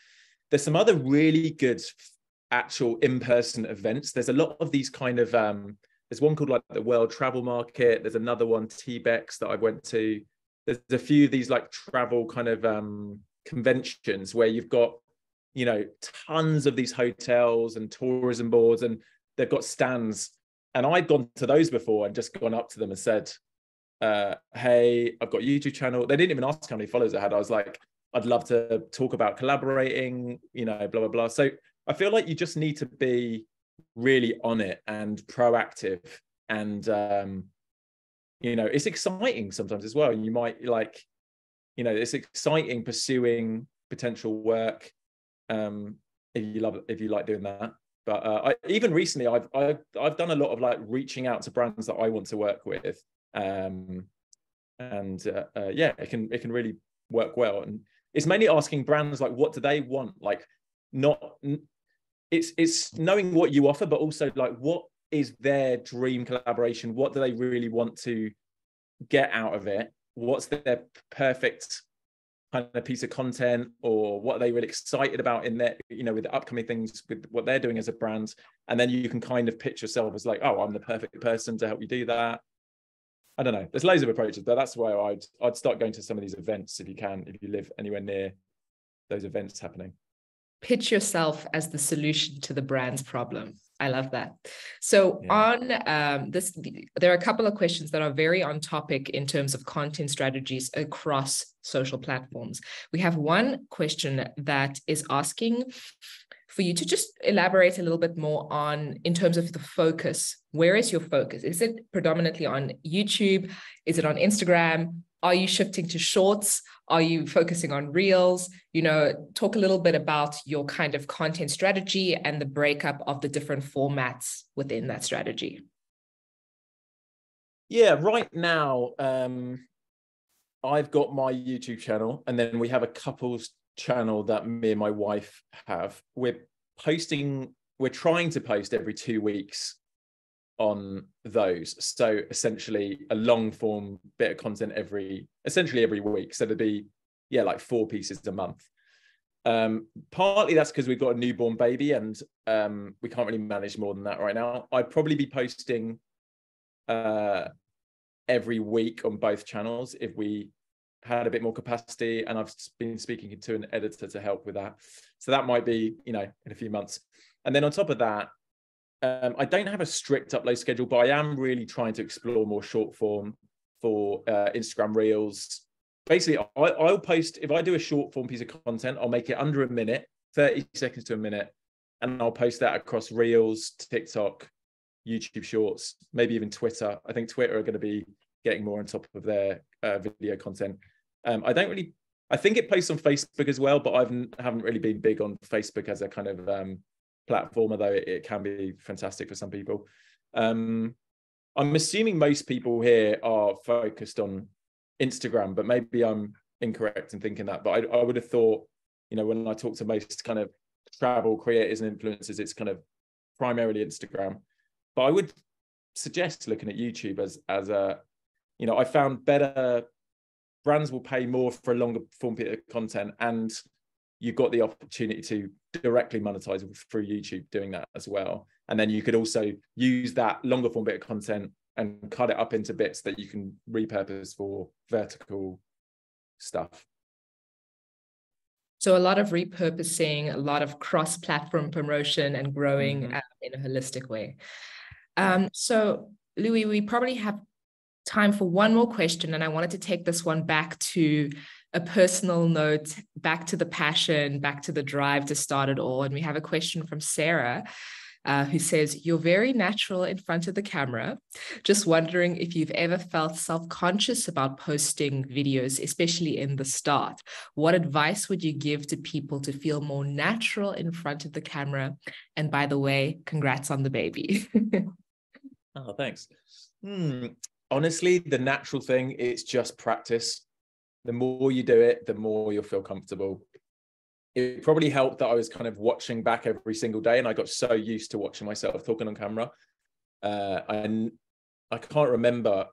There's some other really good actual in-person events. There's a lot of these kind of there's one called like the World Travel Market. There's another one, T-Bex, that I went to. There's a few of these like travel kind of conventions where you've got tons of these hotels and tourism boards, and they've got stands. And I'd gone to those before and just gone up to them and said, hey, I've got a YouTube channel. They didn't even ask how many followers I had. I was like, I'd love to talk about collaborating, blah, blah, blah. So I feel like you just need to be really on it and proactive. And, it's exciting sometimes as well. You might it's exciting pursuing potential work if you like doing that. But even recently, I've done a lot of like reaching out to brands that I want to work with. It can really work well, and it's mainly asking brands like, what do they want? Like, it's knowing what you offer, but also like, what is their dream collaboration? What do they really want to get out of it? What's their perfect kind of piece of content, or what are they really excited about in their, with the upcoming things, with what they're doing as a brand? And then you can kind of pitch yourself as like, oh, I'm the perfect person to help you do that. I don't know. There's loads of approaches, but that's why I'd start going to some of these events if you can, if you live anywhere near those events happening. Pitch yourself as the solution to the brand's problem. I love that. So on this, there are a couple of questions that are very on topic in terms of content strategies across social platforms. We have one question that is asking for you to just elaborate a little bit more on, in terms of the focus. Where is your focus? Is it predominantly on YouTube? Is it on Instagram? Are you shifting to shorts? Are you focusing on reels? You know, talk a little bit about your kind of content strategy and the breakup of the different formats within that strategy. Yeah, right now, I've got my YouTube channel, and then we have a couples channel that me and my wife have. We're trying to post every 2 weeks on those. So essentially a long form bit of content every week. So there'd be, like 4 pieces a month. Partly that's because we've got a newborn baby, and we can't really manage more than that right now. I'd probably be posting every week on both channels if we had a bit more capacity, and I've been speaking to an editor to help with that. So that might be, in a few months. And then on top of that, I don't have a strict upload schedule, but I am really trying to explore more short form for Instagram Reels. Basically, I'll post, if I do a short form piece of content, I'll make it under a minute, 30 seconds to a minute, and I'll post that across Reels, TikTok, YouTube Shorts, maybe even Twitter. I think Twitter are going to be getting more on top of their video content. I think it posts on Facebook as well, but I haven't really been big on Facebook as a kind of platform, although it can be fantastic for some people. I'm assuming most people here are focused on Instagram, but maybe I'm incorrect in thinking that. But I would have thought, when I talk to most kind of travel creators and influencers, it's kind of primarily Instagram. But I would suggest looking at YouTube as a, I found better brands will pay more for a longer form bit of content, and you've got the opportunity to directly monetize through YouTube doing that as well. And then you could also use that longer form bit of content and cut it up into bits that you can repurpose for vertical stuff. So a lot of repurposing, a lot of cross-platform promotion and growing in a holistic way. So Louis, we probably have time for one more question, and I wanted to take this one back to a personal note, back to the passion, back to the drive to start it all. And we have a question from Sarah, who says, "You're very natural in front of the camera. Just wondering if you've ever felt self-conscious about posting videos, especially in the start. What advice would you give to people to feel more natural in front of the camera? And by the way, congrats on the baby." Oh, thanks. Honestly, the natural thing is just practice. The more you do it, the more you'll feel comfortable. It probably helped that I was kind of watching back every single day, and I got so used to watching myself talking on camera. I can't remember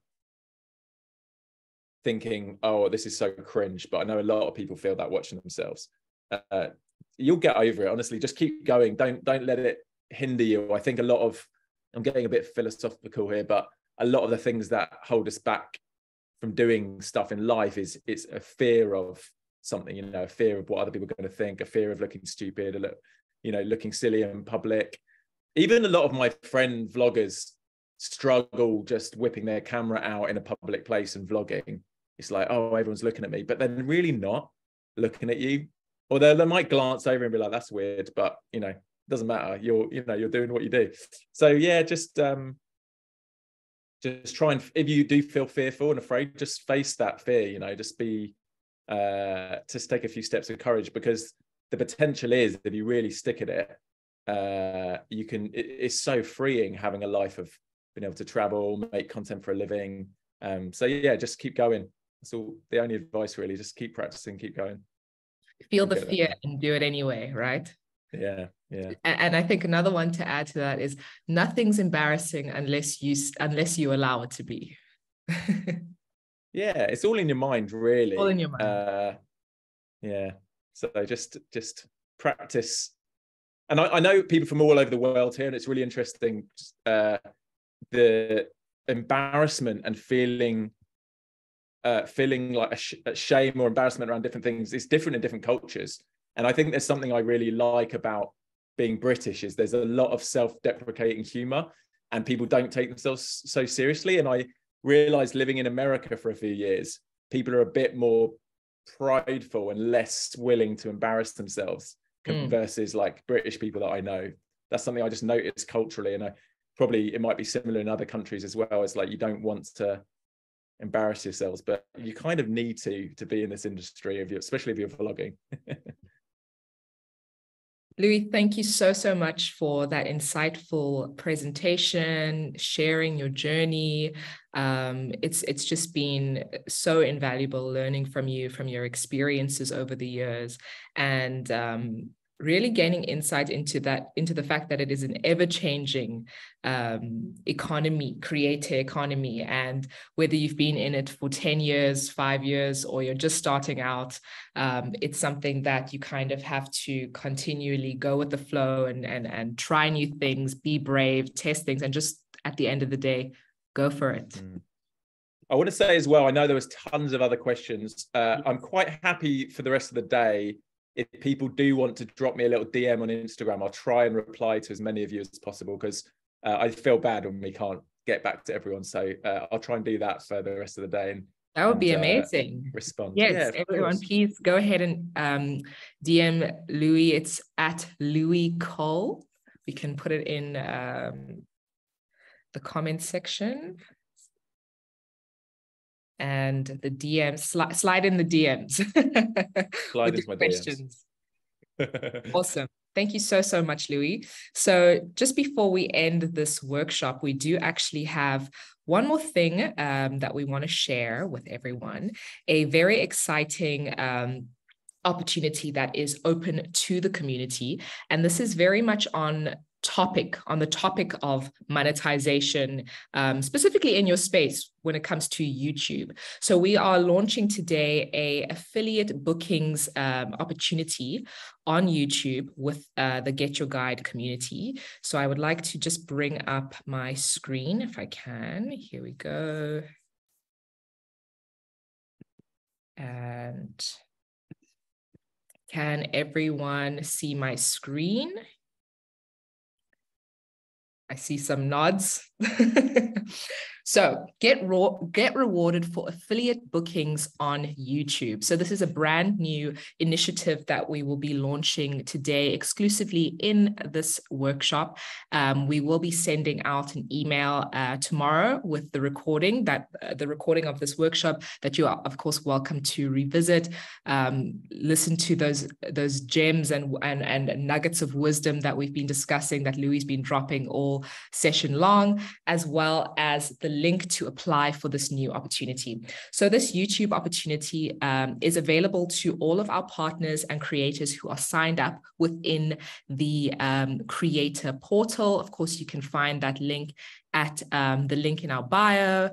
thinking, oh, this is so cringe, but I know a lot of people feel that watching themselves. You'll get over it, honestly. Just keep going. Don't let it hinder you. I think I'm getting a bit philosophical here, but a lot of the things that hold us back from doing stuff in life it's a fear of something, a fear of what other people are going to think, a fear of looking stupid, looking silly in public. Even a lot of my friend vloggers struggle just whipping their camera out in a public place and vlogging. It's like, oh, everyone's looking at me, but they're really not looking at you. Or they might glance over and be like, that's weird, but it doesn't matter. You're doing what you do. So yeah, just try and, if you do feel fearful and afraid, just face that fear, just take a few steps of courage, because the potential is, if you really stick at it, it's so freeing having a life of being able to travel, make content for a living. So yeah, just keep going. That's all, the only advice really, just keep practicing, keep going. Feel the fear and do it anyway, right? Yeah. And I think another one to add to that is nothing's embarrassing unless you allow it to be. Yeah, it's all in your mind, really. All in your mind. Yeah. So just practice. And I know people from all over the world here, and it's really interesting. The embarrassment and feeling like a shame or embarrassment around different things is different in different cultures. And I think there's something I really like about being British is there's a lot of self-deprecating humor and people don't take themselves so seriously. And I realized living in America for a few years, people are a bit more prideful and less willing to embarrass themselves versus like British people that I know. That's something I just noticed culturally. And it might be similar in other countries as well. It's like, you don't want to embarrass yourselves, but you kind of need to be in this industry, especially if you're vlogging. Louis, thank you so much for that insightful presentation, sharing your journey. It's just been so invaluable learning from you, from your experiences over the years, and really gaining insight into the fact that it is an ever-changing creator economy. And whether you've been in it for 10 years, 5 years, or you're just starting out, it's something that you kind of have to continually go with the flow and try new things, be brave, test things, and just at the end of the day, go for it. I want to say as well, I know there was tons of other questions. I'm quite happy for the rest of the day. If people do want to drop me a little DM on Instagram, I'll try and reply to as many of you as possible, because I feel bad when we can't get back to everyone. So I'll try and do that for the rest of the day. That would be amazing. Respond. Yes, everyone, please go ahead and DM Louis. It's at Louis Cole. We can put it in the comment section. And the DMs, slide in the DMs. Slide into my questions. DMs. Awesome. Thank you so much, Louis. So just before we end this workshop, we do actually have one more thing that we want to share with everyone, a very exciting opportunity that is open to the community. And this is very much on the topic of monetization, specifically in your space when it comes to YouTube. So we are launching today a affiliate bookings opportunity on YouTube with the Get Your Guide community. So I would like to just bring up my screen if I can. Here we go. And can everyone see my screen? I see some nods. So get rewarded for affiliate bookings on YouTube. So this is a brand new initiative that we will be launching today exclusively in this workshop. We will be sending out an email tomorrow with the recording of this workshop that you are, of course, welcome to revisit. Listen to those gems and nuggets of wisdom that we've been discussing, that Louis has been dropping all session long, as well as the link to apply for this new opportunity. So this YouTube opportunity is available to all of our partners and creators who are signed up within the creator portal. Of course, you can find that link at the link in our bio.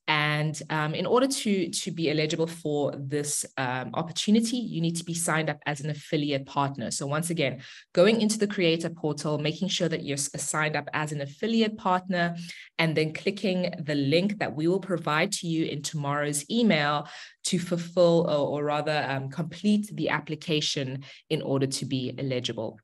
And in order to be eligible for this opportunity, you need to be signed up as an affiliate partner. So once again, going into the creator portal, making sure that you're signed up as an affiliate partner, and then clicking the link that we will provide to you in tomorrow's email to fulfill or rather complete the application in order to be eligible.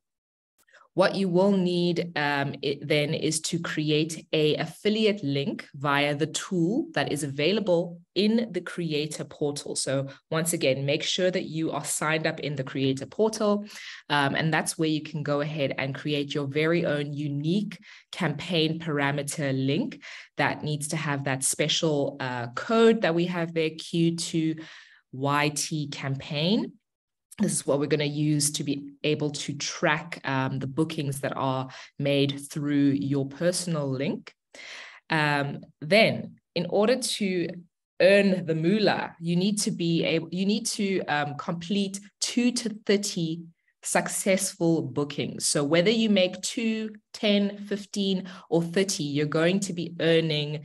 What you will need then is to create an affiliate link via the tool that is available in the creator portal. So once again, make sure that you are signed up in the creator portal. And that's where you can go ahead and create your very own unique campaign parameter link that needs to have that special code that we have there, Q2YT campaign. This is what we're going to use to be able to track the bookings that are made through your personal link. Then, in order to earn the moolah, you need to complete 2 to 30 successful bookings. So whether you make 2, 10, 15, or 30, you're going to be earning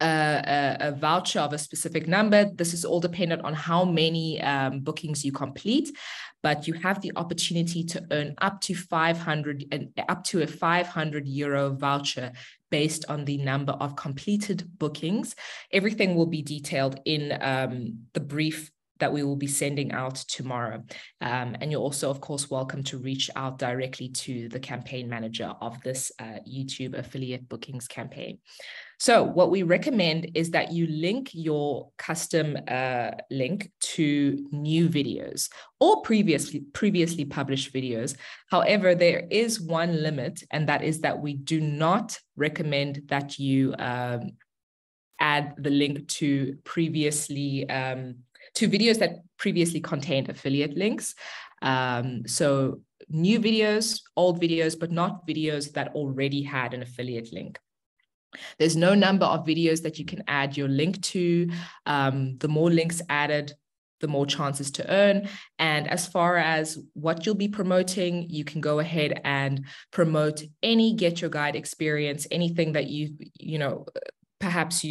a voucher of a specific number. This is all dependent on how many bookings you complete, but you have the opportunity to earn up to 500 and up to a €500 voucher based on the number of completed bookings. Everything will be detailed in the brief that we will be sending out tomorrow. And you're also, of course, welcome to reach out directly to the campaign manager of this YouTube affiliate bookings campaign. So what we recommend is that you link your custom link to new videos or previously published videos. However, there is one limit, and that is that we do not recommend that you add the link to to videos that previously contained affiliate links. So new videos, old videos, but not videos that already had an affiliate link. There's no number of videos that you can add your link to. The more links added, the more chances to earn. And as far as what you'll be promoting, you can go ahead and promote any Get Your Guide experience, anything that perhaps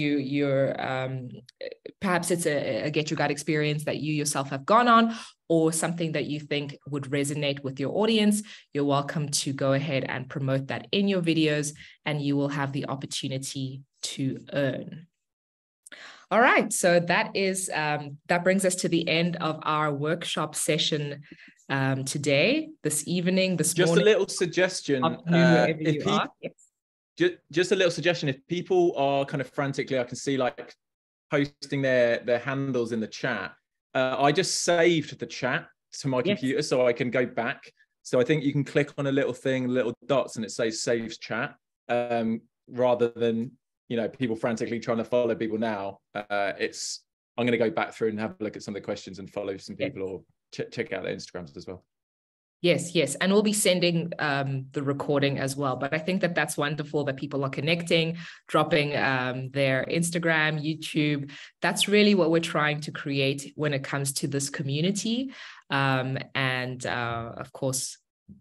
perhaps it's a Get Your Guide experience that you yourself have gone on, or something that you think would resonate with your audience. You're welcome to go ahead and promote that in your videos, and you will have the opportunity to earn. All right, so that brings us to the end of our workshop session today, this evening, this morning. Just a little suggestion. Just a little suggestion. If people are kind of frantically, I can see like posting their handles in the chat. I just saved the chat to my computer so I can go back. So I think you can click on a little thing, little dots, and it says saves chat, rather than, people frantically trying to follow people now. I'm going to go back through and have a look at some of the questions and follow some people, or check out their Instagrams as well. Yes. And we'll be sending the recording as well. But I think that that's wonderful that people are connecting, dropping their Instagram, YouTube. That's really what we're trying to create when it comes to this community. Of course,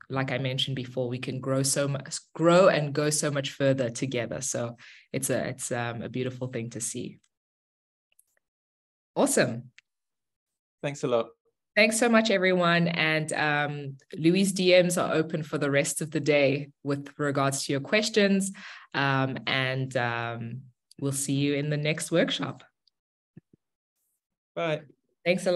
like I mentioned before, we can grow and go so much further together. So it's a beautiful thing to see. Awesome. Thanks a lot. Thanks so much, everyone. And Louis' DMs are open for the rest of the day with regards to your questions. We'll see you in the next workshop. Bye. Thanks a lot.